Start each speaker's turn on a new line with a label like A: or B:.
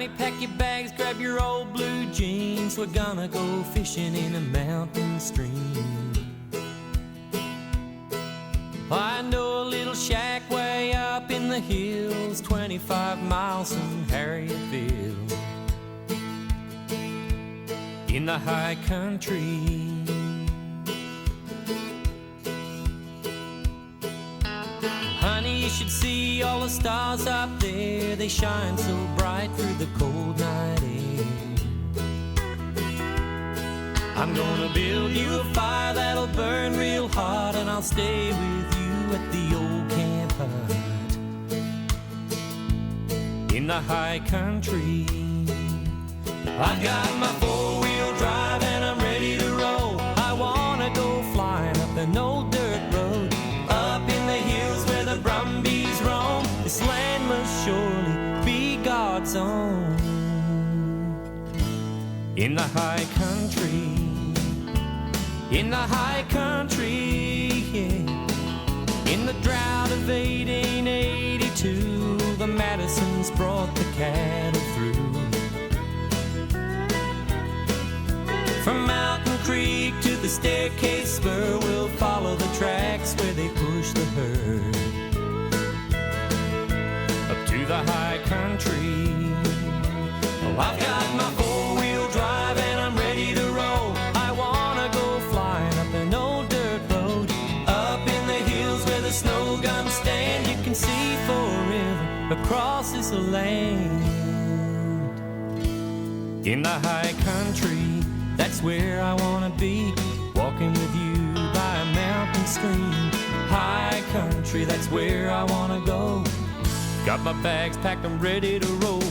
A: Honey, pack your bags, grab your old blue jeans. We're gonna go fishing in a mountain stream. I know a little shack way up in the hills, 25 miles from Harrietville, in the high country. Honey, you should see all the stars up there. They shine so bright through the cold night air. I'm gonna build you a fire that'll burn real hot, and I'll stay with you at the old camp hut in the high country. I've got my four-wheel drive and I'm ready to roll. I wanna go flying up an old dirt road, up in the hills where the brumbies roam. This land must surely be God's own. In the high country, in the high country, yeah. In the drought of 1882, the Madisons brought the cattle through. From Mountain Creek to the Staircase Spur, we'll follow the tracks where they push the herd up to the high country. Oh, I've got my four-wheel drive and I'm ready to roll. I wanna go flying up an old dirt road, up in the hills where the snow guns stand. You can see forever across this land. In the high country, that's where I wanna be, walking with you by a mountain stream. High country, that's where I wanna go. Got my bags packed, I'm ready to roll.